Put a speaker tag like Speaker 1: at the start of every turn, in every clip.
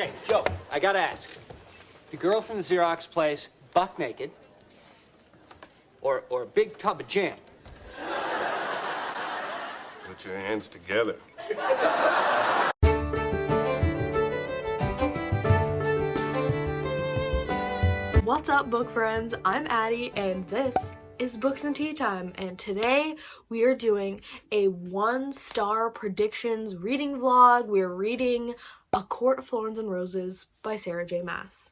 Speaker 1: Hey, Joe, I gotta ask. The girl from the Xerox place, buck naked, or a big tub of jam?
Speaker 2: Put your hands together.
Speaker 3: What's up, book friends? I'm Addie, and this is Books and Tea Time, and today we are doing a 1-star predictions reading vlog. We're reading A Court of Thorns and Roses by Sarah J Maas.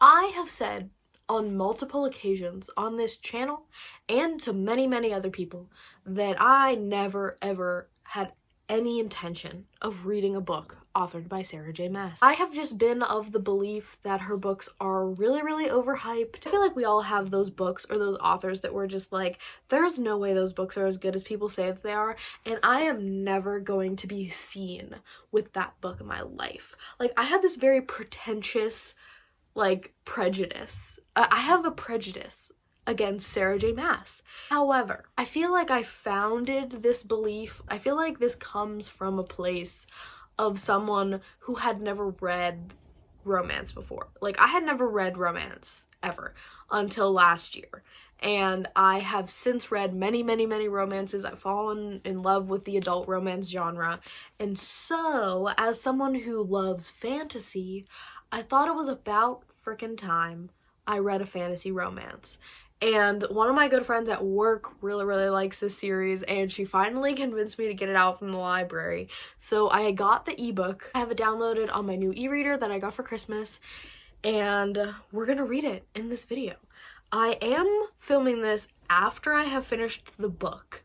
Speaker 3: I have said on multiple occasions on this channel and to many other people that I never ever had any intention of reading a book authored by Sarah J Maas. I have just been of the belief that her books are really overhyped. I feel like we all have those books or those authors that we're just like, there's no way those books are as good as people say that they are, and I am never going to be seen with that book in my life. Like, I had this very pretentious, like, prejudice. I have a prejudice against Sarah J Maas. However, I feel like I founded this belief. I feel like this comes from a place of someone who had never read romance before. Like, I had never read romance ever until last year. And I have since read many romances. I've fallen in love with the adult romance genre. And so, as someone who loves fantasy, I thought it was about frickin' time I read a fantasy romance. And one of my good friends at work really likes this series, and she finally convinced me to get it out from the library. So I got the ebook. I have it downloaded on my new e-reader that I got for Christmas, and we're gonna read it in this video. I am filming this after I have finished the book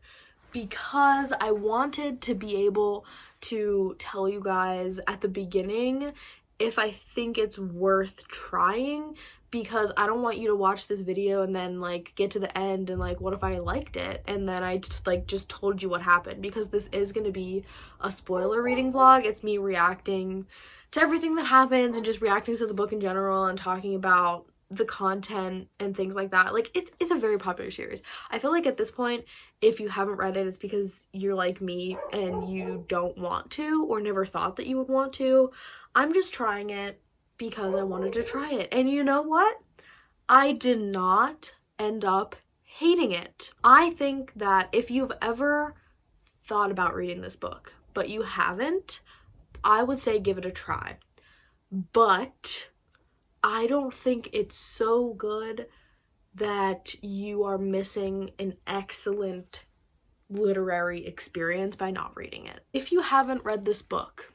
Speaker 3: because I wanted to be able to tell you guys at the beginning if I think it's worth trying, because I don't want you to watch this video and then like get to the end and like, what if I liked it and then I just told you what happened, because this is going to be a spoiler reading vlog. It's me reacting to everything that happens and just reacting to the book in general and talking about the content and things like that. Like, it's a very popular series. I feel like at this point, if you haven't read it, it's because you're like me and you don't want to or never thought that you would want to. I'm just trying it because I wanted to try it. And you know what? I did not end up hating it. I think that if you've ever thought about reading this book, but you haven't, I would say give it a try. But I don't think it's so good that you are missing an excellent literary experience by not reading it. If you haven't read this book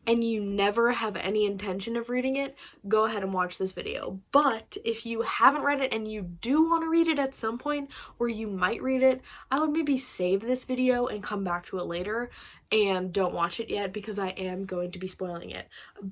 Speaker 3: and you never have any intention of reading it, go ahead and watch this video. But if you haven't read it and you do want to read it at some point, or you might read it, I would maybe save this video and come back to it later, and don't watch it yet because I am going to be spoiling it.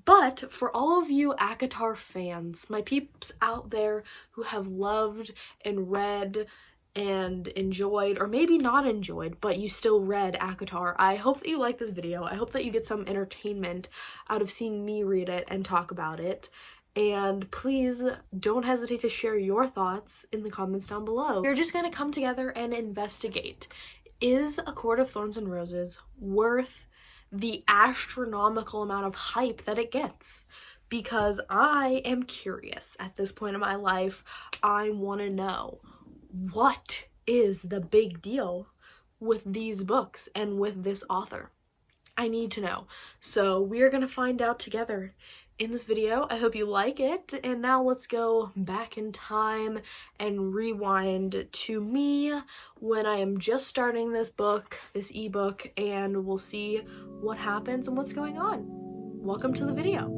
Speaker 3: But for all of you ACOTR fans, my peeps out there who have loved and read and enjoyed, or maybe not enjoyed, but you still read ACOTR, I hope that you like this video. I hope that you get some entertainment out of seeing me read it and talk about it. And please don't hesitate to share your thoughts in the comments down below. We're just gonna come together and investigate. Is A Court of Thorns and Roses worth the astronomical amount of hype that it gets? Because I am curious at this point in my life. I want to know, what is the big deal with these books and with this author? I need to know. So we're gonna find out together in this video. I hope you like it, and now let's go back in time and rewind to me when I am just starting this book, this ebook, and we'll see what happens and what's going on. Welcome to the video.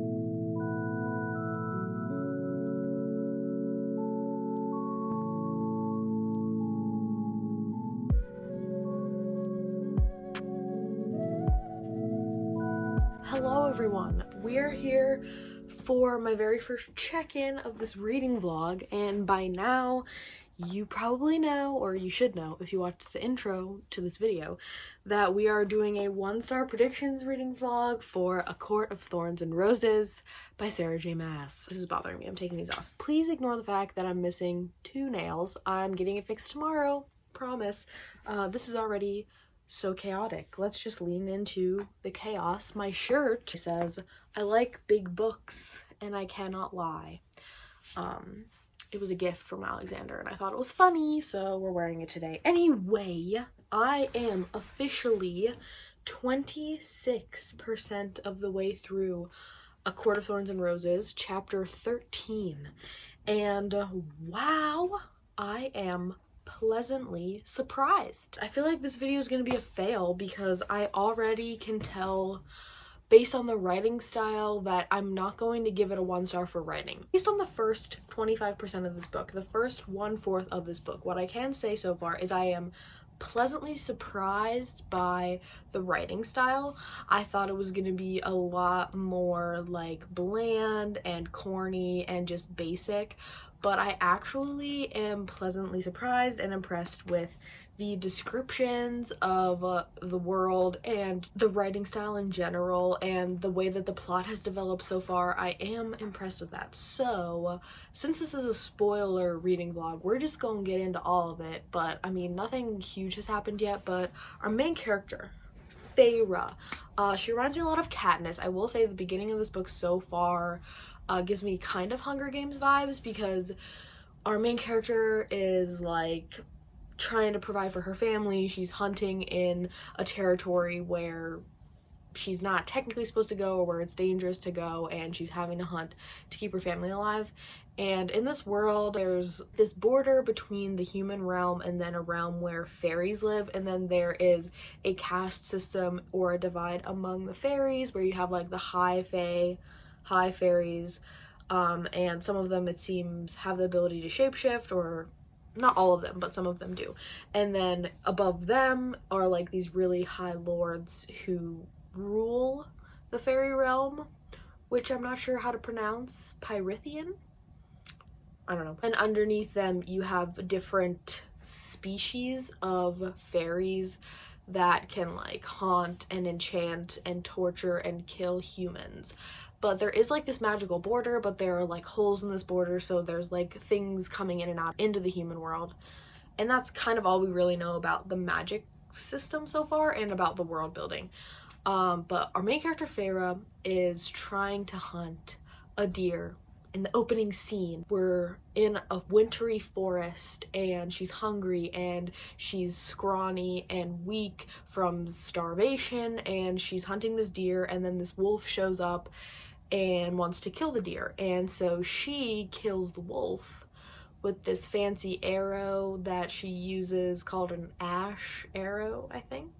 Speaker 3: Hello everyone, we're here for my very first check-in of this reading vlog, and by now you probably know, or you should know if you watched the intro to this video, that we are doing a 1-star predictions reading vlog for A Court of Thorns and Roses by Sarah J Maas. This is bothering me, I'm taking these off. Please ignore the fact that I'm missing 2 nails. I'm getting it fixed tomorrow, promise. This is already so chaotic. Let's just lean into the chaos. My shirt says, "I like big books and I cannot lie." It was a gift from Alexander and I thought it was funny, so we're wearing it today. Anyway, I am officially 26% of the way through A Court of Thorns and Roses, chapter 13. And wow, I am pleasantly surprised. I feel like this video is going to be a fail because I already can tell based on the writing style that I'm not going to give it a 1 star for writing. Based on the first 25% of this book, the first 1/4 of this book, what I can say so far is I am pleasantly surprised by the writing style. I thought it was going to be a lot more like bland and corny and just basic, but I actually am pleasantly surprised and impressed with the descriptions of the world and the writing style in general and the way that the plot has developed so far. I am impressed with that. So since this is a spoiler reading vlog, we're just gonna get into all of it. But I mean, nothing huge has happened yet, but our main character, Feyre, she reminds me a lot of Katniss. I will say the beginning of this book so far gives me kind of Hunger Games vibes, because our main character is like trying to provide for her family. She's hunting in a territory where she's not technically supposed to go, or where it's dangerous to go, and she's having to hunt to keep her family alive. And in this world, there's this border between the human realm and then a realm where fairies live, and then there is a caste system or a divide among the fairies where you have like the high fairies, and some of them, it seems, have the ability to shapeshift, or not all of them, but some of them do. And then above them are like these really high lords who rule the fairy realm, which I'm not sure how to pronounce. Pyrithian? I don't know. And underneath them you have different species of fairies that can like haunt and enchant and torture and kill humans. But there is like this magical border, but there are like holes in this border, so there's like things coming in and out into the human world. And that's kind of all we really know about the magic system so far and about the world building. But our main character, Feyre, is trying to hunt a deer. In the opening scene, we're in a wintry forest and she's hungry and she's scrawny and weak from starvation, and she's hunting this deer, and then this wolf shows up and wants to kill the deer, and so she kills the wolf with this fancy arrow that she uses called an ash arrow, I think.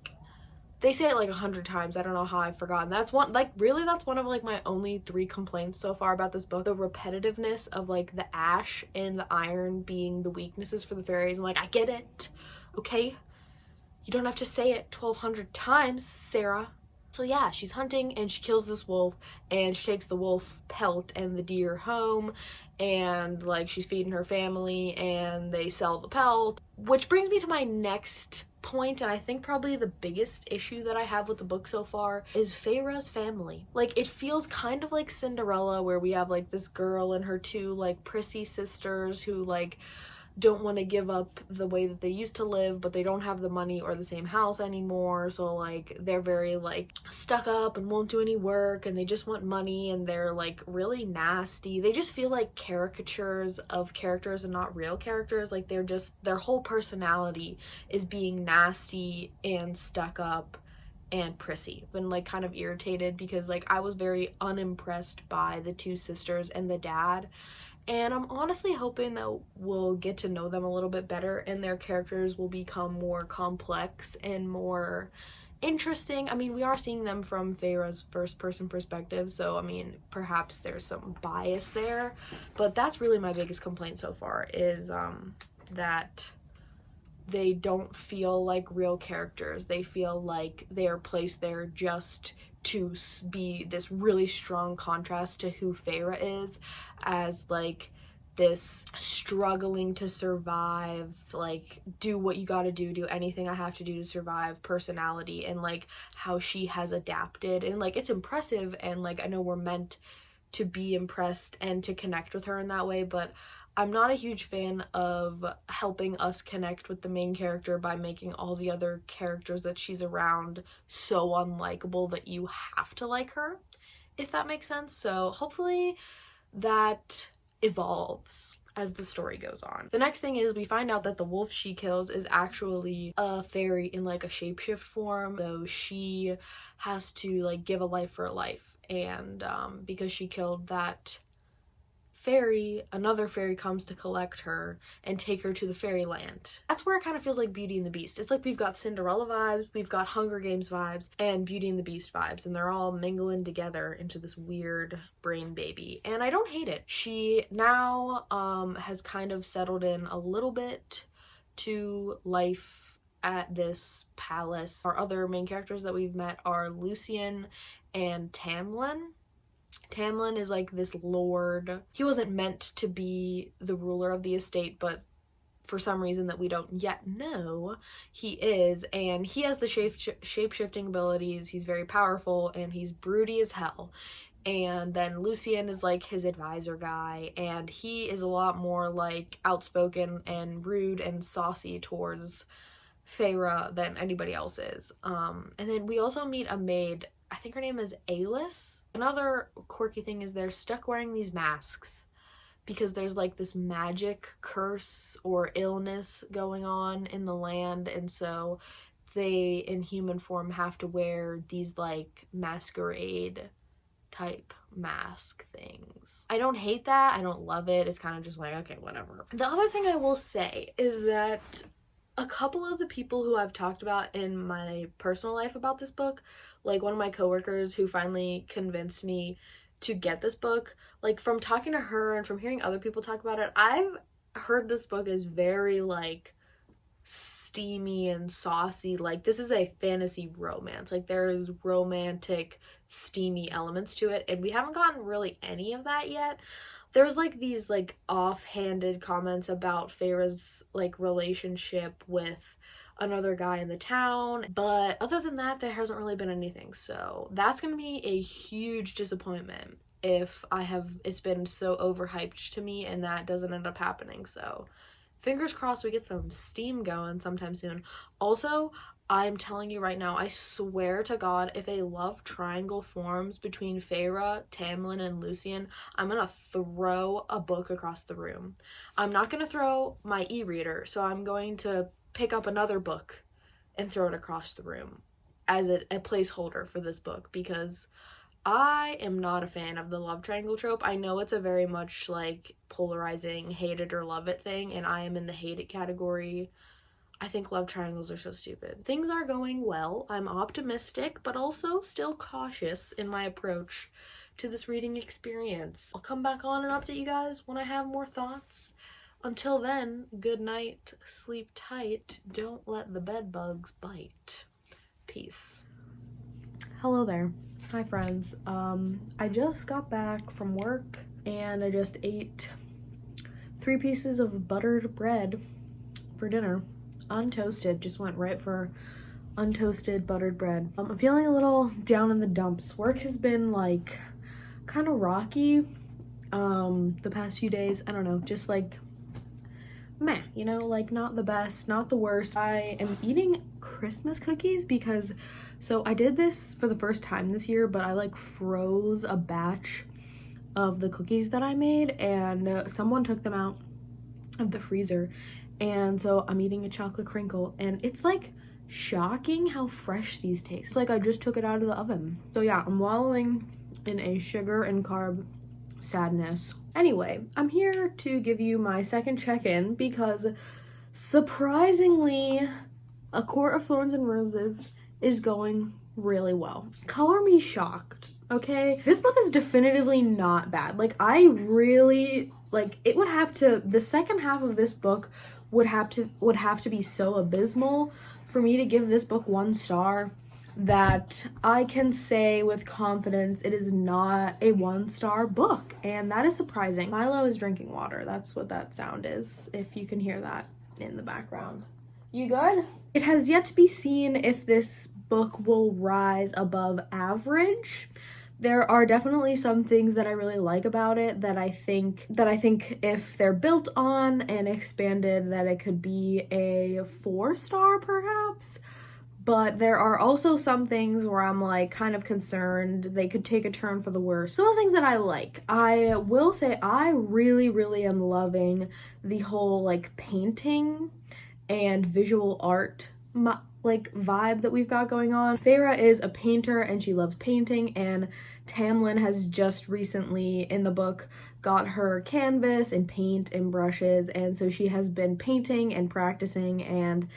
Speaker 3: They say it like 100 times. I don't know how I've forgotten. That's one, like, really, that's one of like my only 3 complaints so far about this book. The repetitiveness of like the ash and the iron being the weaknesses for the fairies. I'm like, I get it, okay? You don't have to say it 1,200 times, Sarah. So yeah, she's hunting and she kills this wolf, and she takes the wolf pelt and the deer home, and like she's feeding her family and they sell the pelt. Which brings me to my next point, and I think probably the biggest issue that I have with the book so far, is Feyre's family. Like, it feels kind of like Cinderella, where we have like this girl and her 2 like prissy sisters who like don't want to give up the way that they used to live, but they don't have the money or the same house anymore, so like they're very like stuck up and won't do any work, and they just want money, and they're like really nasty. They just feel like caricatures of characters and not real characters. Like, they're just, their whole personality is being nasty and stuck up and prissy. Been like kind of irritated because like I was very unimpressed by the 2 sisters and the dad. And I'm honestly hoping that we'll get to know them a little bit better and their characters will become more complex and more interesting. I mean, we are seeing them from Feyre's first-person perspective, so I mean, perhaps there's some bias there. But that's really my biggest complaint so far, is that they don't feel like real characters. They feel like they are placed there just to be this really strong contrast to who Feyre is, as like this struggling to survive, like do what you gotta do anything I have to do to survive personality, and like how she has adapted. And like, it's impressive, and like I know we're meant to be impressed and to connect with her in that way, but I'm not a huge fan of helping us connect with the main character by making all the other characters that she's around so unlikable that you have to like her, if that makes sense. So hopefully that evolves as the story goes on. The next thing is we find out that the wolf she kills is actually a fairy in like a shapeshift form, so she has to like give a life for a life, and because she killed that fairy, another fairy comes to collect her and take her to the fairyland. That's where it kind of feels like Beauty and the Beast. It's like we've got Cinderella vibes, we've got Hunger Games vibes, and Beauty and the Beast vibes, and they're all mingling together into this weird brain baby, and I don't hate it. She now has kind of settled in a little bit to life at this palace. Our other main characters that we've met are Lucian and Tamlin. Tamlin is like this lord. He wasn't meant to be the ruler of the estate, but for some reason that we don't yet know, he is, and he has the shape-shifting abilities. He's very powerful, and he's broody as hell. And then Lucian is like his advisor guy, and he is a lot more like outspoken and rude and saucy towards Feyre than anybody else is. And then we also meet a maid. I think her name is Alice. Another quirky thing is they're stuck wearing these masks because there's like this magic curse or illness going on in the land, and so they in human form have to wear these like masquerade type mask things. I don't hate that. I don't love it. It's kind of just like, okay, whatever. The other thing I will say is that a couple of the people who I've talked about in my personal life about this book, like one of my coworkers who finally convinced me to get this book, like from talking to her and from hearing other people talk about it, I've heard this book is very like steamy and saucy. Like this is a fantasy romance. Like there's romantic steamy elements to it, and we haven't gotten really any of that yet. There's like these like offhanded comments about Feyre's like relationship with another guy in the town, but other than that there hasn't really been anything, so that's gonna be a huge disappointment if it's been so overhyped to me and that doesn't end up happening. So fingers crossed we get some steam going sometime soon. Also, I'm telling you right now, I swear to God, if a love triangle forms between Feyre, Tamlin, and Lucian, I'm gonna throw a book across the room. I'm not gonna throw my e-reader, so I'm going to pick up another book and throw it across the room as a placeholder for this book, because I am not a fan of the love triangle trope. I know it's a very much like polarizing hate it or love it thing, and I am in the hate it category. I think love triangles are so stupid. Things are going well. I'm optimistic, but also still cautious in my approach to this reading experience. I'll come back on and update you guys when I have more thoughts. Until then, good night, sleep tight, don't let the bed bugs bite. Peace. Hello there. Hi friends. I just got back from work and I just ate 3 pieces of buttered bread for dinner. Untoasted, just went right for untoasted buttered bread. I'm feeling a little down in the dumps. Work has been like kind of rocky the past few days. I don't know, just like meh, you know, like not the best, not the worst. I am eating Christmas cookies because, so I did this for the first time this year, but I like froze a batch of the cookies that I made, and someone took them out of the freezer, and so I'm eating a chocolate crinkle, and it's like shocking how fresh these taste. It's like I just took it out of the oven. So yeah, I'm wallowing in a sugar and carb sadness. Anyway, I'm here to give you my second check-in because surprisingly, A Court of Thorns and Roses is going really well. Color me shocked, okay? This book is definitively not bad. Like, I really, like, it would have to, the second half of this book would have to be so abysmal for me to give this book 1 star that I can say with confidence it is not a 1-star book, and that is surprising. Milo is drinking water. That's what that sound is, if you can hear that in the background. You good? It has yet to be seen if this book will rise above average, There are definitely some things that I really like about it that I think if they're built on and expanded, that it could be a 4-star perhaps. But there are also some things where I'm like kind of concerned they could take a turn for the worse. Some of the things that I like, I will say I really am loving the whole like painting and visual art like vibe that we've got going on. Feyre is a painter and she loves painting, and Tamlin has just recently in the book got her canvas and paint and brushes, and so she has been painting and practicing, and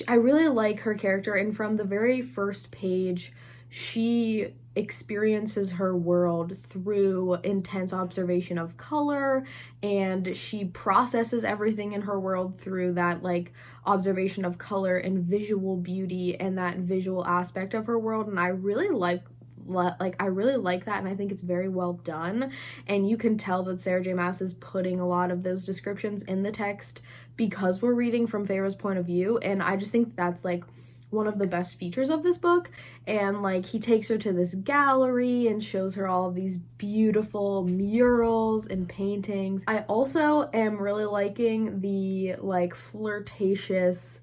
Speaker 3: I really like her character. And from the very first page, she experiences her world through intense observation of color, and she processes everything in her world through that like observation of color and visual beauty and that visual aspect of her world. And I really like that, and I think it's very well done. And you can tell that Sarah J Maas is putting a lot of those descriptions in the text because we're reading from Feyre's point of view, and I just think that's like one of the best features of this book. And like he takes her to this gallery and shows her all of these beautiful murals and paintings. I also am really liking the like flirtatious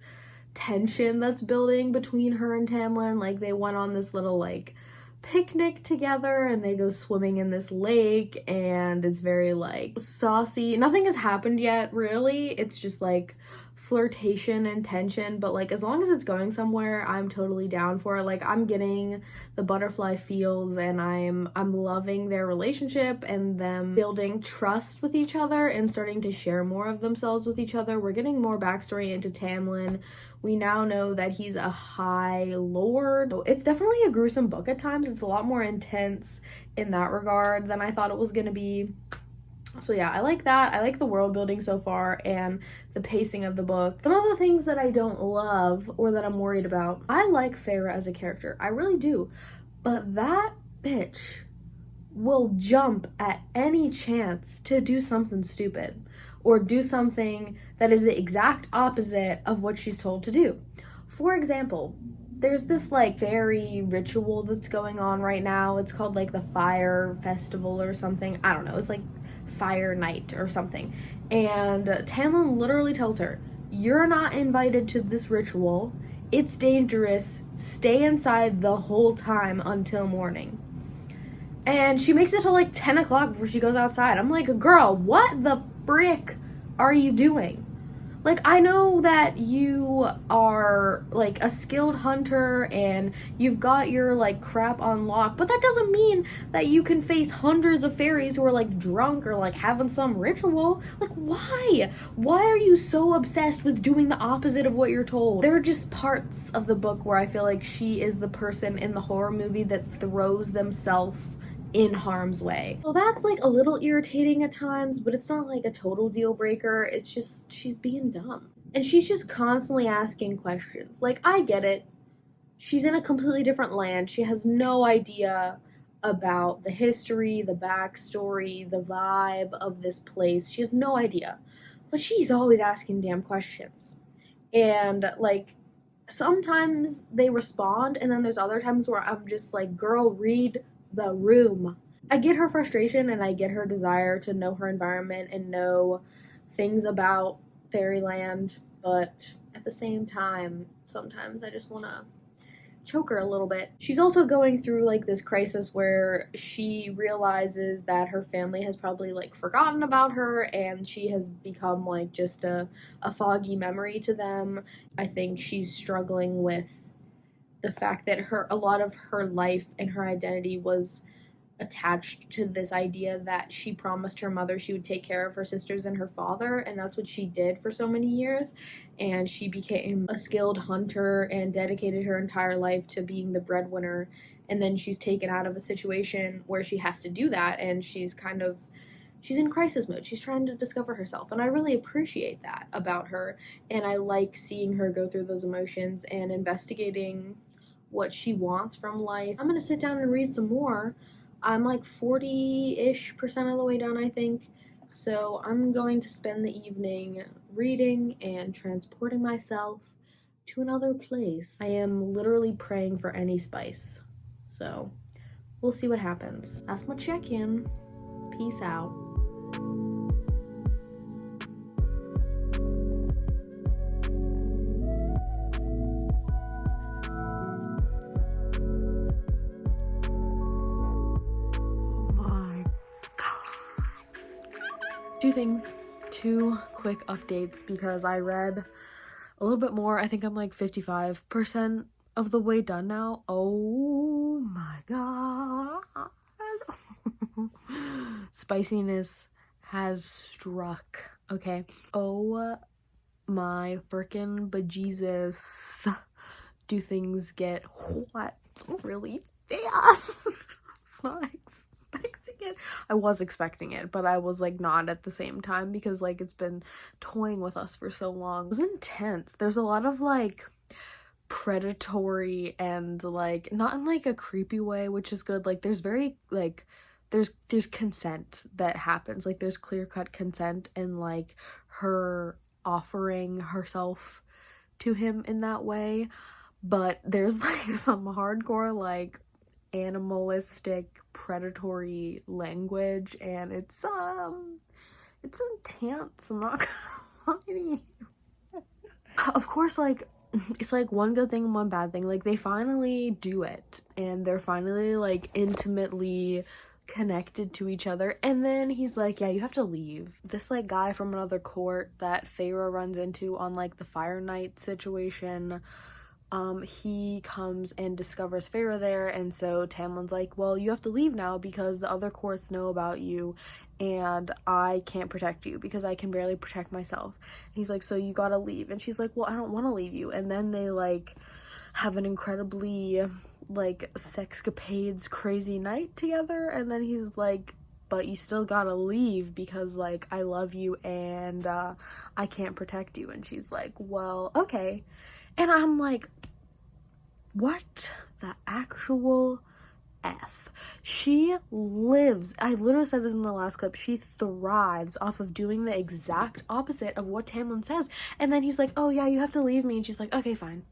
Speaker 3: tension that's building between her and Tamlin. Like they went on this little like picnic together and they go swimming in this lake, and it's very like saucy. Nothing has happened yet really, it's just like flirtation and tension, but like as long as it's going somewhere, I'm totally down for it. Like I'm getting the butterfly feels, and I'm loving their relationship and them building trust with each other and starting to share more of themselves with each other. We're getting more backstory into Tamlin. We now know that he's a High Lord. It's definitely a gruesome book at times. It's a lot more intense in that regard than I thought it was gonna be. So yeah, I like that. I like the world building so far and the pacing of the book. Some of the things that I don't love or that I'm worried about, I like Feyre as a character. I really do. But that bitch will jump at any chance to do something stupid or do something that is the exact opposite of what she's told to do. For example, there's this like fairy ritual that's going on right now. It's called like the Fire Festival or something. I don't know. It's like Fire Night or something. And Tamlin literally tells her, "You're not invited to this ritual. It's dangerous. Stay inside the whole time until morning." And she makes it till like 10 o'clock before she goes outside. I'm like, girl, what the frick are you doing? Like, I know that you are like a skilled hunter and you've got your like crap on lock, but that doesn't mean that you can face hundreds of fairies who are like drunk or like having some ritual. Like, why? Why are you so obsessed with doing the opposite of what you're told? There are just parts of the book where I feel like she is the person in the horror movie that throws themselves in harm's way. Well, that's like a little irritating at times, but it's not like a total deal breaker. It's just she's being dumb. And she's just constantly asking questions. Like, I get it. She's in a completely different land. She has no idea about the history, the backstory, the vibe of this place. She has no idea. But she's always asking damn questions. And like, sometimes they respond, and then there's other times where I'm just like, girl, read the room. I get her frustration and I get her desire to know her environment and know things about fairyland, but at the same time, sometimes I just want to choke her a little bit. She's also going through like this crisis where she realizes that her family has probably like forgotten about her and she has become like just a foggy memory to them. I think she's struggling with the fact that a lot of her life and her identity was attached to this idea that she promised her mother she would take care of her sisters and her father, and that's what she did for so many years. And she became a skilled hunter and dedicated her entire life to being the breadwinner, and then she's taken out of a situation where she has to do that, and she's in crisis mode. She's trying to discover herself, and I really appreciate that about her, and I like seeing her go through those emotions and investigating what she wants from life. I'm gonna sit down and read some more. I'm like 40-ish% of the way done, I think. So I'm going to spend the evening reading and transporting myself to another place. I am literally praying for any spice. So we'll see what happens. That's my check-in. Peace out. Two quick updates because I read a little bit more. I think I'm like 55% of the way done now. Oh my god. Spiciness has struck, okay? Oh my freaking bejesus. Do things get hot really fast? It's not expecting it. I was expecting it, but I was like not at the same time because like it's been toying with us for so long. It was intense. There's a lot of like predatory and like not in like a creepy way, which is good. Like there's very like there's consent that happens. Like there's clear-cut consent and like her offering herself to him in that way, but there's like some hardcore like animalistic predatory language, and it's intense. I'm not gonna lie to you. Of course, like it's like one good thing and one bad thing. Like they finally do it and they're finally like intimately connected to each other, and then he's like, yeah, you have to leave. This like guy from another court that Feyre runs into on like the Fire Night situation, he comes and discovers Feyre there, and so Tamlin's like, well, you have to leave now because the other courts know about you and I can't protect you because I can barely protect myself. And he's like, so you gotta leave. And she's like, well, I don't want to leave you. And then they like have an incredibly like sexcapades crazy night together, and then he's like, but you still gotta leave because like I love you and I can't protect you. And she's like, well, okay. And I'm like, what the actual F? She lives, I literally said this in the last clip, she thrives off of doing the exact opposite of what Tamlin says. And then he's like, oh yeah, you have to leave me. And she's like, okay, fine.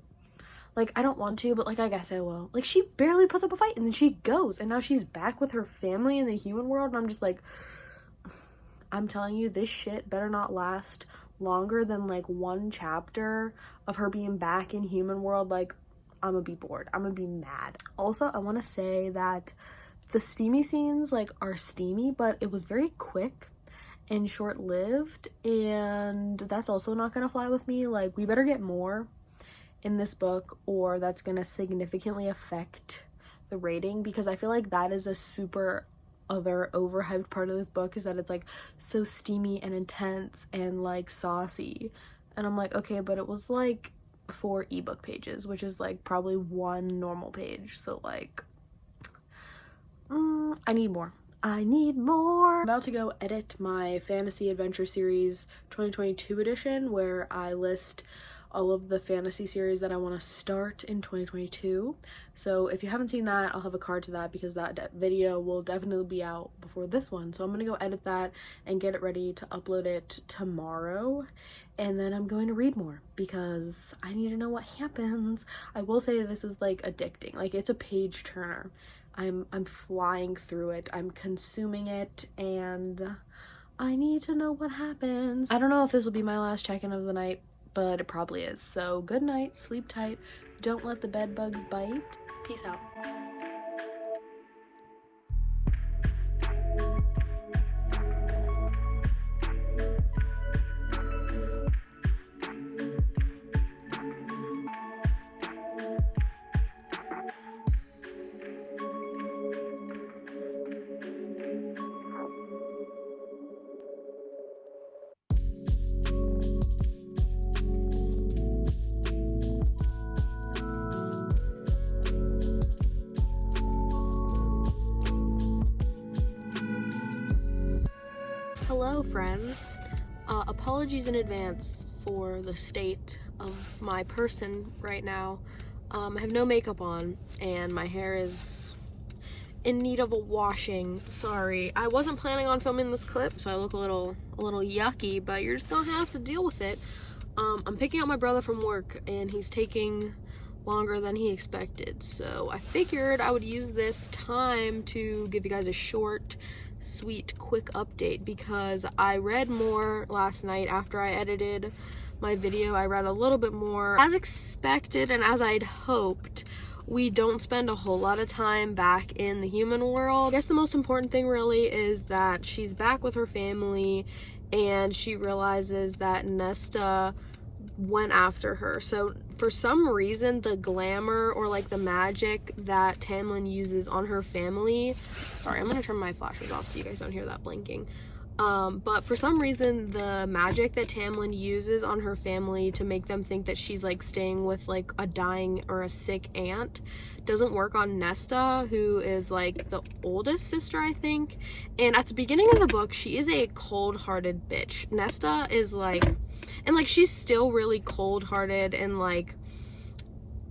Speaker 3: Like, I don't want to, but like, I guess I will. Like, she barely puts up a fight and then she goes. And now she's back with her family in the human world. And I'm just like, I'm telling you, this shit better not last longer than like one chapter of her being back in human world. Like, I'm gonna be bored. I'm gonna be mad. Also, I want to say that the steamy scenes like are steamy, but it was very quick and short-lived, and that's also not gonna fly with me. Like, we better get more in this book or that's gonna significantly affect the rating, because I feel like that is a super other overhyped part of this book, is that it's like so steamy and intense and like saucy. And I'm like, okay, but it was like 4 ebook pages, which is like probably 1 normal page. So like I need more. I'm about to go edit my fantasy adventure series 2022 edition, where I list all of the fantasy series that I want to start in 2022. So if you haven't seen that, I'll have a card to that because that video will definitely be out before this one. So I'm gonna go edit that and get it ready to upload it tomorrow. And then I'm going to read more because I need to know what happens. I will say this is like addicting. Like, it's a page turner. I'm flying through it. I'm consuming it, and I need to know what happens. I don't know if this will be my last check-in of the night, but it probably is. So good night, sleep tight, don't let the bed bugs bite. Peace out. Hello friends, apologies in advance for the state of my person right now. I have no makeup on and my hair is in need of a washing. Sorry, I wasn't planning on filming this clip, so I look a little yucky, but you're just gonna have to deal with it. I'm picking up my brother from work and he's taking longer than he expected. So I figured I would use this time to give you guys a short, sweet, quick update, because I read more last night after I edited my video. I read a little bit more. As expected and as I'd hoped, we don't spend a whole lot of time back in the human world. I guess the most important thing really is that she's back with her family and she realizes that Nesta went after her. So for some reason, the glamour or like the magic that Tamlin uses on her family, sorry, I'm gonna turn my flashes off so you guys don't hear that blinking. But for some reason, the magic that Tamlin uses on her family to make them think that she's like staying with like a dying or a sick aunt doesn't work on Nesta, who is like the oldest sister, I think. And at the beginning of the book, she is a cold-hearted bitch. Nesta is like, and like she's still really cold-hearted and like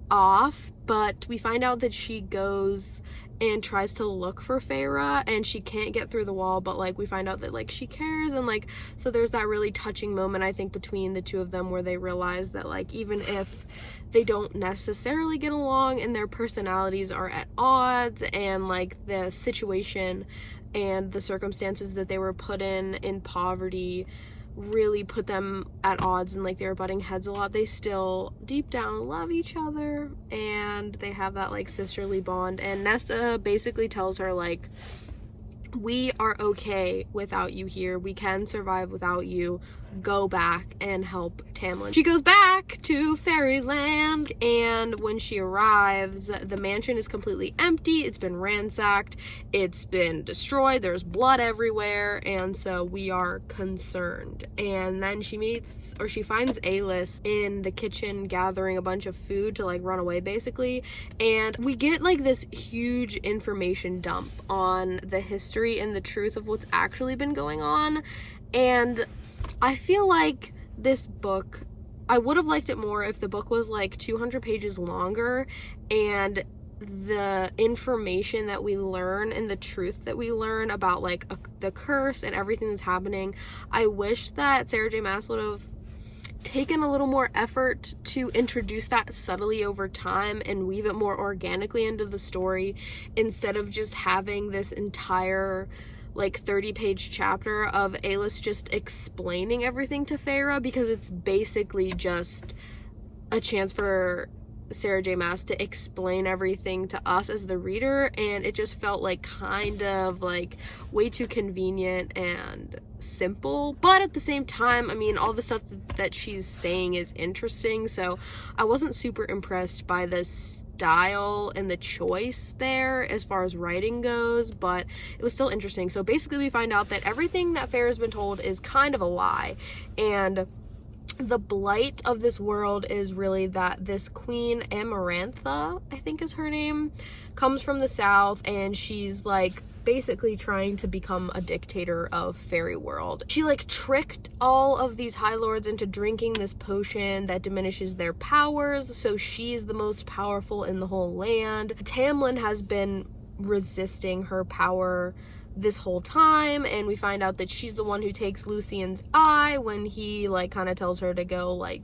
Speaker 3: off, but we find out that she goes and tries to look for Feyre and she can't get through the wall, but like we find out that like she cares, and like so there's that really touching moment, I think, between the two of them where they realize that like even if they don't necessarily get along and their personalities are at odds, and like the situation and the circumstances that they were put in poverty really put them at odds and like they were butting heads a lot, they still deep down love each other and they have that like sisterly bond. And Nesta basically tells her like, we are okay without you here, we can survive without you, go back and help Tamlin. She goes back to Fairyland, and when she arrives, the mansion is completely empty, it's been ransacked, it's been destroyed, there's blood everywhere, and so we are concerned. And then she meets, or she finds Alis in the kitchen gathering a bunch of food to like run away basically, and we get like this huge information dump on the history and the truth of what's actually been going on. And I feel like this book, I would have liked it more if the book was like 200 pages longer, and the information that we learn and the truth that we learn about like the curse and everything that's happening, I wish that Sarah J Maas would have taken a little more effort to introduce that subtly over time and weave it more organically into the story, instead of just having this entire like 30-page chapter of Alis just explaining everything to Feyre, because it's basically just a chance for Sarah J Maas to explain everything to us as the reader, and it just felt like kind of like way too convenient and simple. But at the same time, I mean, all the stuff that she's saying is interesting, so I wasn't super impressed by this style and the choice there as far as writing goes, but it was still interesting. So basically we find out that everything that Feyre's been told is kind of a lie, and the blight of this world is really that this queen, Amarantha, I think is her name, comes from the south, and she's like basically trying to become a dictator of fairy world. She like tricked all of these high lords into drinking this potion that diminishes their powers, so she's the most powerful in the whole land. Tamlin has been resisting her power this whole time, and we find out that she's the one who takes Lucien's eye when he like kind of tells her to go like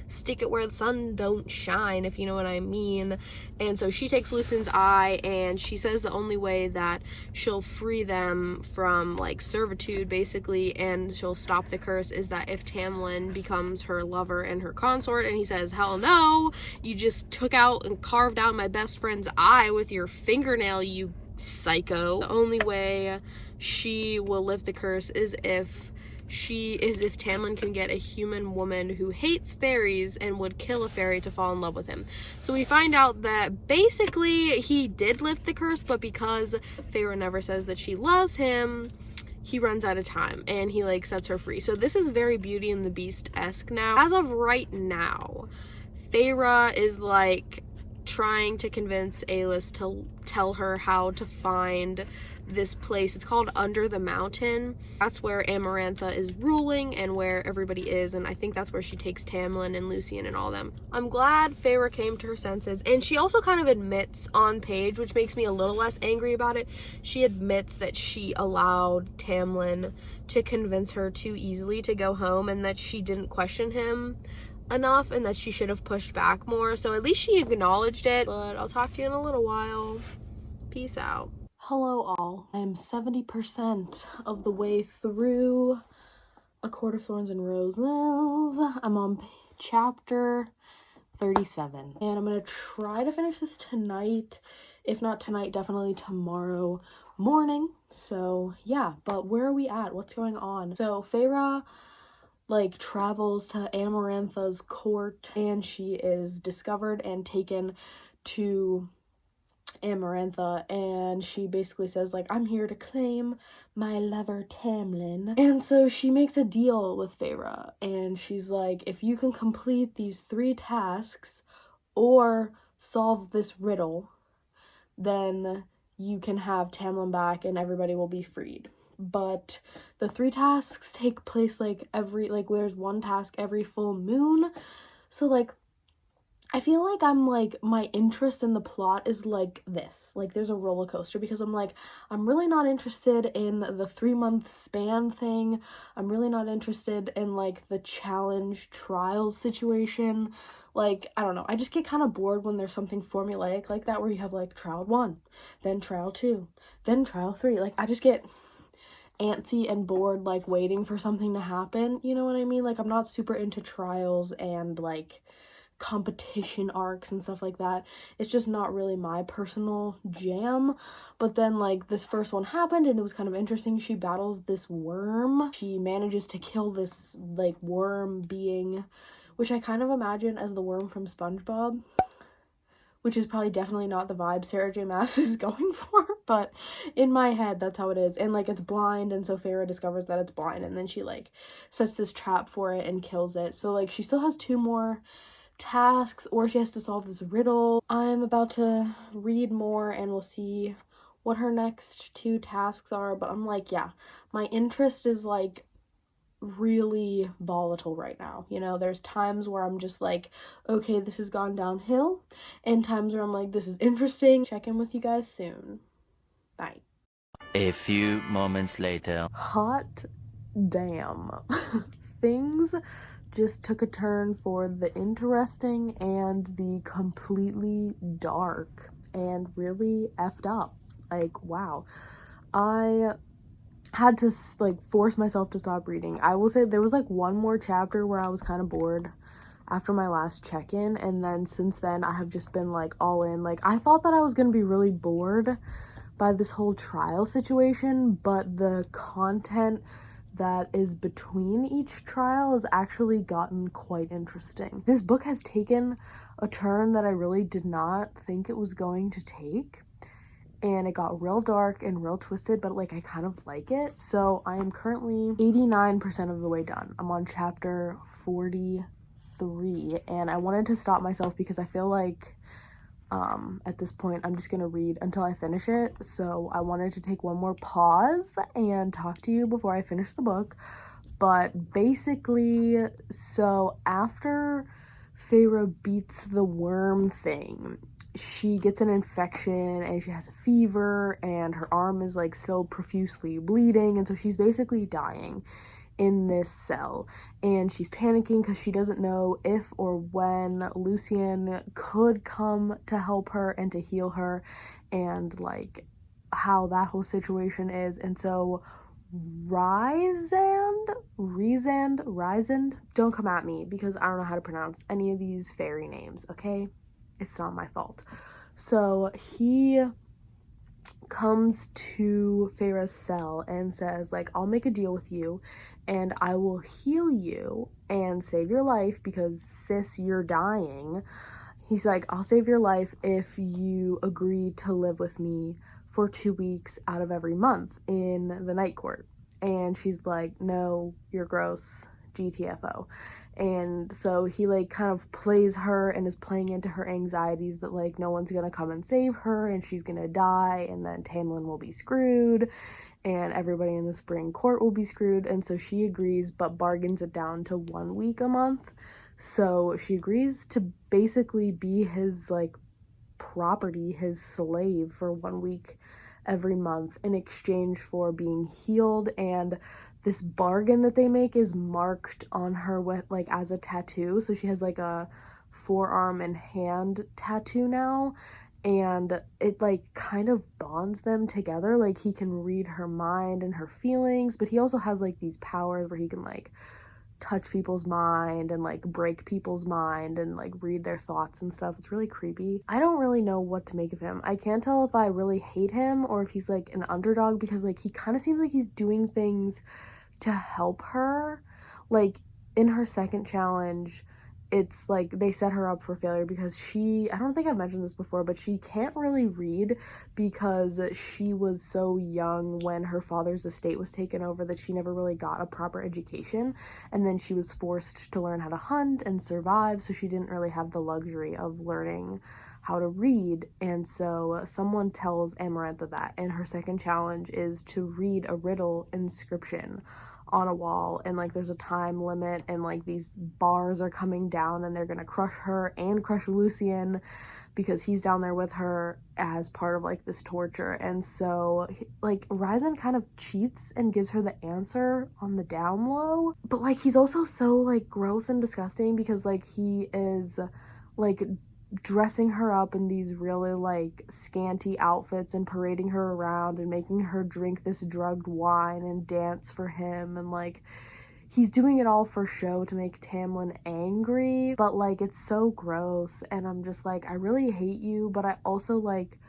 Speaker 3: stick it where the sun don't shine, if you know what I mean. And so she takes Lucien's eye, and she says the only way that she'll free them from like servitude basically, and she'll stop the curse, is that if Tamlin becomes her lover and her consort. And he says, hell no, you just took out and carved out my best friend's eye with your fingernail, you psycho. The only way she will lift the curse is if Tamlin can get a human woman who hates fairies and would kill a fairy to fall in love with him. So we find out that basically he did lift the curse, but because Feyre never says that she loves him, he runs out of time and he like sets her free. So this is very Beauty and the Beast-esque now. As of right now, Feyre is like trying to convince Alis to tell her how to find this place. It's called Under the Mountain. That's where Amarantha is ruling and where everybody is, and I think that's where she takes Tamlin and Lucien and all them. I'm glad Feyre came to her senses, and she also kind of admits on page, which makes me a little less angry about it, she admits that she allowed Tamlin to convince her too easily to go home and that she didn't question him enough and that she should have pushed back more. So at least she acknowledged it. But I'll talk to you in a little while. Peace out. Hello all. I am 70% of the way through A Court of Thorns and Roses. I'm on chapter 37 and I'm gonna try to finish this tonight. If not tonight, definitely tomorrow morning. So yeah, but where are we at? What's going on? So Feyre like travels to Amarantha's court and she is discovered and taken to Amarantha, and she basically says like, I'm here to claim my lover Tamlin. And so she makes a deal with Feyre and she's like, if you can complete these 3 tasks or solve this riddle, then you can have Tamlin back and everybody will be freed. But the 3 tasks take place like there's one task every full moon. So like I feel like I'm like, my interest in the plot is like this, like there's a roller coaster, because I'm like, I'm really not interested in the 3-month span thing. I'm really not interested in like the challenge trials situation. Like, I don't know, I just get kind of bored when there's something formulaic like that, where you have like trial 1, then trial 2, then trial 3. Like I just get antsy and bored like waiting for something to happen, you know what I mean? Like I'm not super into trials and like competition arcs and stuff like that. It's just not really my personal jam. But then like this first one happened and it was kind of interesting. She battles this worm. She manages to kill this like worm being, which I kind of imagine as the worm from SpongeBob, which is probably definitely not the vibe Sarah J Maas is going for, but in my head that's how it is. And like it's blind, and so Feyre discovers that it's blind, and then she like sets this trap for it and kills it. So like she still has 2 more tasks, or she has to solve this riddle. I'm about to read more and we'll see what her next 2 tasks are, but I'm like, yeah, my interest is like really volatile right now, you know? There's times where I'm just like, okay, this has gone downhill, and times where I'm like, this is interesting. Check in with you guys soon. Bye.
Speaker 4: A few moments later.
Speaker 3: Hot damn. Things just took a turn for the interesting and the completely dark and really effed up. Like, wow. I had to like force myself to stop reading. I will say there was like 1 more chapter where I was kind of bored after my last check-in, and then since then I have just been like all in. Like I thought that I was gonna be really bored by this whole trial situation, but the content that is between each trial has actually gotten quite interesting. This book has taken a turn that I really did not think it was going to take, and it got real dark and real twisted, but like I kind of like it. So I am currently 89% of the way done. I'm on chapter 43, and I wanted to stop myself because I feel like at this point I'm just gonna read until I finish it. So I wanted to take 1 more pause and talk to you before I finish the book. But basically, so after Feyre beats the worm thing, she gets an infection and she has a fever and her arm is like so profusely bleeding, and so she's basically dying in this cell, and she's panicking because she doesn't know if or when Lucien could come to help her and to heal her, and like how that whole situation is. And so Rysand, don't come at me because I don't know how to pronounce any of these fairy names, okay? It's not my fault. So he comes to Feyre's cell and says like, I'll make a deal with you and I will heal you and save your life because sis, you're dying. He's like, I'll save your life if you agree to live with me for 2 weeks out of every month in the night court. And she's like, no, you're gross, GTFO. And so he like kind of plays her and is playing into her anxieties that like no one's gonna come and save her and she's gonna die, and then Tamlin will be screwed and everybody in the spring court will be screwed. And so she agrees, but bargains it down to 1 week a month. So she agrees to basically be his like property, his slave for 1 week every month in exchange for being healed, and this bargain that they make is marked on her with like as a tattoo. So she has like a forearm and hand tattoo now, and it like kind of bonds them together. Like he can read her mind and her feelings, but he also has like these powers where he can like touch people's mind and like break people's mind and like read their thoughts and stuff. It's really creepy. I don't really know what to make of him. I can't tell if I really hate him or if he's like an underdog, because like he kind of seems like he's doing things to help her. Like in her second challenge, it's like they set her up for failure because I don't think I've mentioned this before, but she can't really read because she was so young when her father's estate was taken over that she never really got a proper education, and then she was forced to learn how to hunt and survive, so she didn't really have the luxury of learning how to read. And so someone tells Amarantha that, and her second challenge is to read a riddle inscription on a wall, and like there's a time limit, and like these bars are coming down and they're gonna crush her and crush Lucien because he's down there with her as part of like this torture. And so like Ryzen kind of cheats and gives her the answer on the down low, but like he's also so like gross and disgusting because like he is like dressing her up in these really like scanty outfits and parading her around and making her drink this drugged wine and dance for him, and like he's doing it all for show to make Tamlin angry, but like it's so gross. And I'm just like, I really hate you, but I also like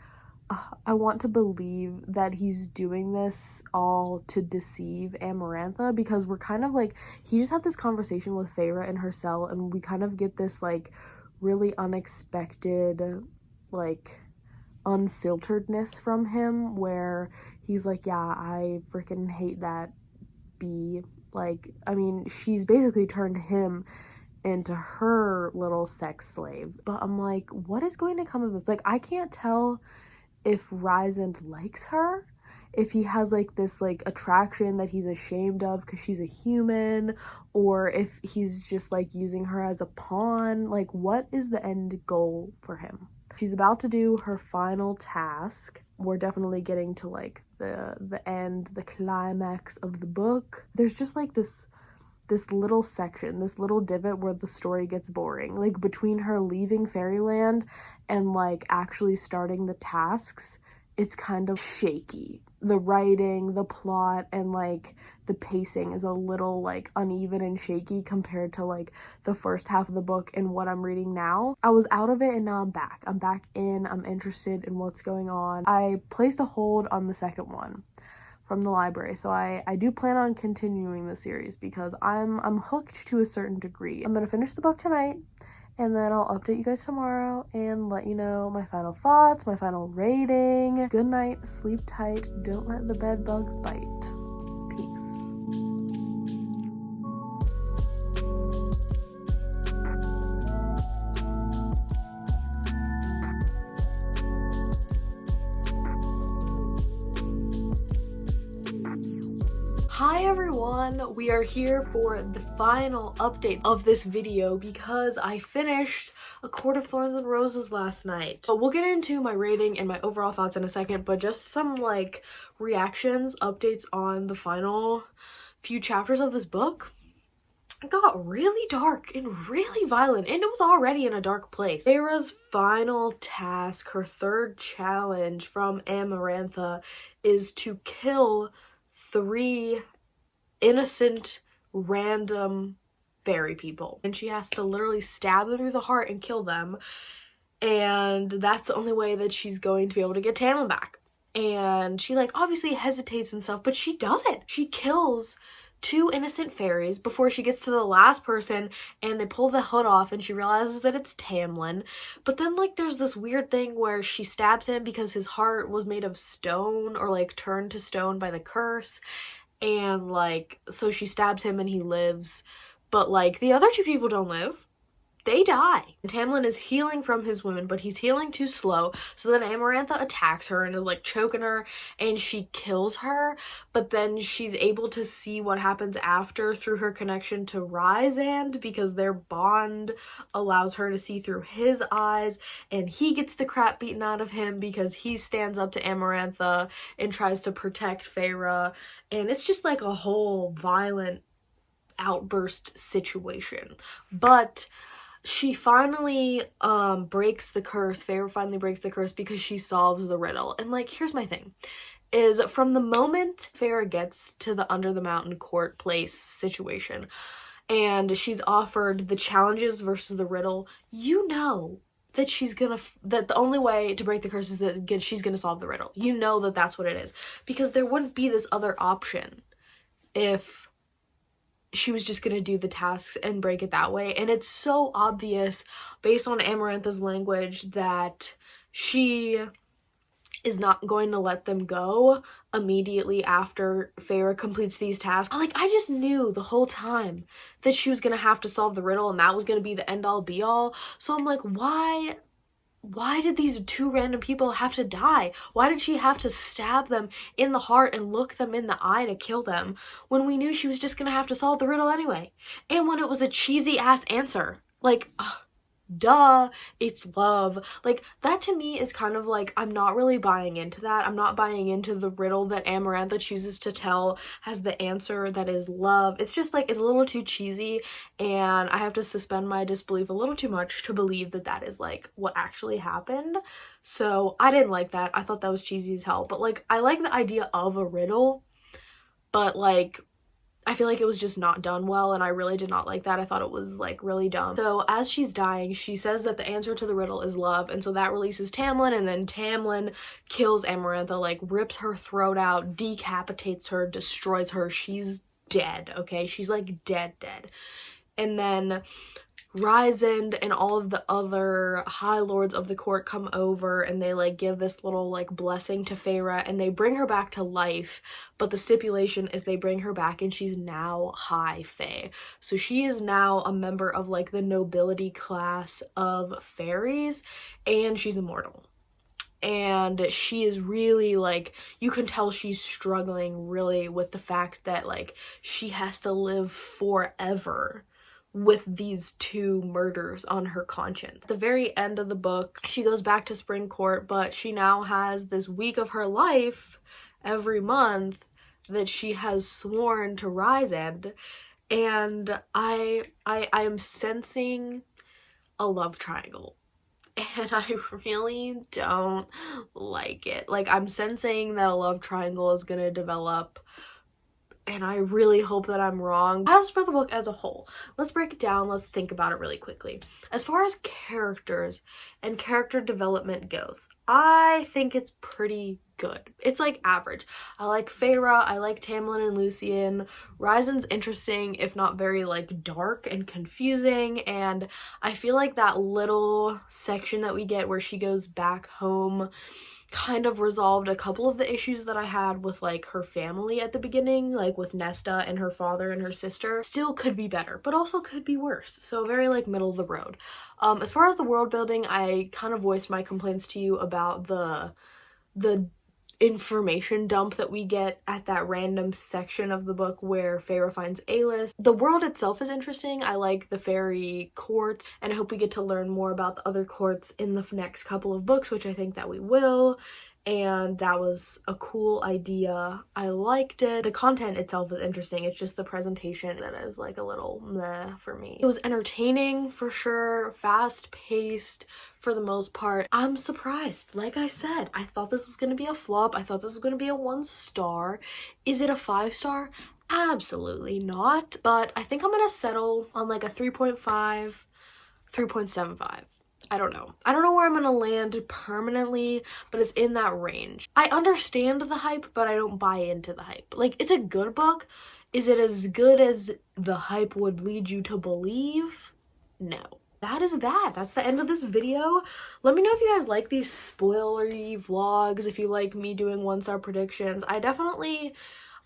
Speaker 3: I want to believe that he's doing this all to deceive Amarantha, because we're kind of like, he just had this conversation with Feyre in her cell, and we kind of get this like really unexpected like unfilteredness from him where he's like, yeah, I freaking hate that bee. Like, I mean, she's basically turned him into her little sex slave. But I'm like, what is going to come of this? Like, I can't tell if Rysand likes her, if he has like this like attraction that he's ashamed of because she's a human, or if he's just like using her as a pawn. Like, what is the end goal for him? She's about to do her final task. We're definitely getting to like the end, the climax of the book. There's just like this little section, this little divot where the story gets boring, like between her leaving Fairyland and like actually starting the tasks. It's kind of shaky. The writing, the plot, and like the pacing is a little like uneven and shaky compared to like the first half of the book and what I'm reading now. I was out of it and now I'm back. I'm back in. I'm interested in what's going on. I placed a hold on the second one from the library, so I do plan on continuing the series because I'm hooked to a certain degree. I'm gonna finish the book tonight, and then I'll update you guys tomorrow and let you know my final thoughts, my final rating. Good night, sleep tight, don't let the bed bugs bite. Peace. Hi everyone, we are here for the final update of this video because I finished A Court of Thorns and Roses last night. But we'll get into my rating and my overall thoughts in a second, but just some like reactions, updates on the final few chapters of this book. It got really dark and really violent, and it was already in a dark place. Feyre's final task, her third challenge from Amarantha, is to kill 3 innocent random fairy people, and she has to literally stab them through the heart and kill them, and that's the only way that she's going to be able to get Tamlin back. And she like obviously hesitates and stuff, but she does it. She kills 2 innocent fairies before she gets to the last person, and they pull the hood off and she realizes that it's Tamlin. But then like there's this weird thing where she stabs him because his heart was made of stone, or like turned to stone by the curse, and like so she stabs him and he lives, but like the other 2 people don't live. they die. And Tamlin is healing from his wound, but he's healing too slow. So then Amarantha attacks her and is like choking her, and she kills her. But then she's able to see what happens after through her connection to Rysand, because their bond allows her to see through his eyes, and he gets the crap beaten out of him because he stands up to Amarantha and tries to protect Feyre. And it's just like a whole violent outburst situation. But she finally breaks the curse. Feyre finally breaks the curse because she solves the riddle. And like, here's my thing, is from the moment Feyre gets to the Under the Mountain court place situation and she's offered the challenges versus the riddle, you know that that the only way to break the curse is that she's gonna solve the riddle. You know that that's what it is, because there wouldn't be this other option if she was just gonna do the tasks and break it that way. And it's so obvious based on Amarantha's language that she is not going to let them go immediately after Feyre completes these tasks. Like, I just knew the whole time that she was gonna have to solve the riddle and that was gonna be the end all be all. So I'm like, why did these two random people have to die? Why did she have to stab them in the heart and look them in the eye to kill them when we knew she was just gonna have to solve the riddle anyway? And when it was a cheesy ass answer. Like, duh, it's love. Like, that to me is kind of like, I'm not really buying into that. I'm not buying into the riddle that Amarantha chooses to tell has the answer that is love. It's just like, it's a little too cheesy, and I have to suspend my disbelief a little too much to believe that that is like what actually happened. So I didn't like that. I thought that was cheesy as hell. But like, I like the idea of a riddle, but like, I feel like it was just not done well, and I really did not like that. I thought it was like really dumb. So as she's dying, she says that the answer to the riddle is love, and so that releases Tamlin, and then Tamlin kills Amarantha, like rips her throat out, decapitates her, destroys her. She's dead, okay? She's like dead. And then Rysand and all of the other high lords of the court come over, and they like give this little like blessing to Feyre, and they bring her back to life, but the stipulation is they bring her back and she's now high fae. So she is now a member of like the nobility class of fairies, and she's immortal. And she is really like, you can tell she's struggling really with the fact that like she has to live forever with these two murders on her conscience. At the very end of the book, she goes back to Spring Court, but she now has this week of her life every month that she has sworn to Rysand, and I am sensing a love triangle, and I really don't like it. Like, I'm sensing that a love triangle is gonna develop, and I really hope that I'm wrong. As for the book as a whole, let's break it down. Let's think about it really quickly. As far as characters and character development goes, I think it's pretty good. It's like average. I like Feyre, I like Tamlin and Lucien. Rysand's interesting, if not very like dark and confusing, and I feel like that little section that we get where she goes back home kind of resolved a couple of the issues that I had with like her family at the beginning, like with Nesta and her father and her sister. Still could be better, but also could be worse. So very like middle of the road. As far as the world building, I kind of voiced my complaints to you about the information dump that we get at that random section of the book where Feyre finds Alis. The world itself is interesting. I like the fairy courts, and I hope we get to learn more about the other courts in the next couple of books, which I think that we will. And that was a cool idea. I liked it. The content itself is interesting. It's just the presentation that is like a little meh for me. It was entertaining for sure, fast-paced for the most part. I'm surprised. Like I said, I thought this was going to be a flop. I thought this was going to be a 1-star. Is it a 5-star? Absolutely not. But I think I'm going to settle on like a 3.5, 3.75. I don't know. I don't know where I'm gonna land permanently, but it's in that range. I understand the hype, but I don't buy into the hype. Like, it's a good book. Is it as good as the hype would lead you to believe? No. That is that. That's the end of this video. Let me know if you guys like these spoilery vlogs, if you like me doing 1-star predictions. I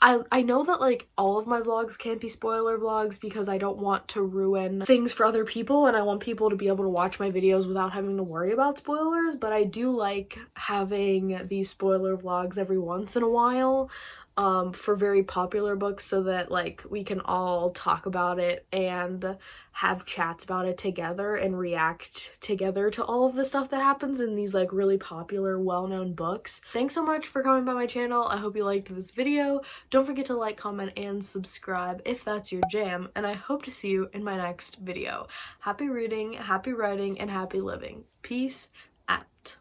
Speaker 3: I know that like all of my vlogs can't be spoiler vlogs because I don't want to ruin things for other people, and I want people to be able to watch my videos without having to worry about spoilers, but I do like having these spoiler vlogs every once in a while for very popular books, so that like we can all talk about it and have chats about it together and react together to all of the stuff that happens in these like really popular, well-known books. Thanks so much for coming by my channel. I hope you liked this video. Don't forget to like, comment, and subscribe if that's your jam, and I hope to see you in my next video. Happy reading, happy writing, and happy living. Peace out.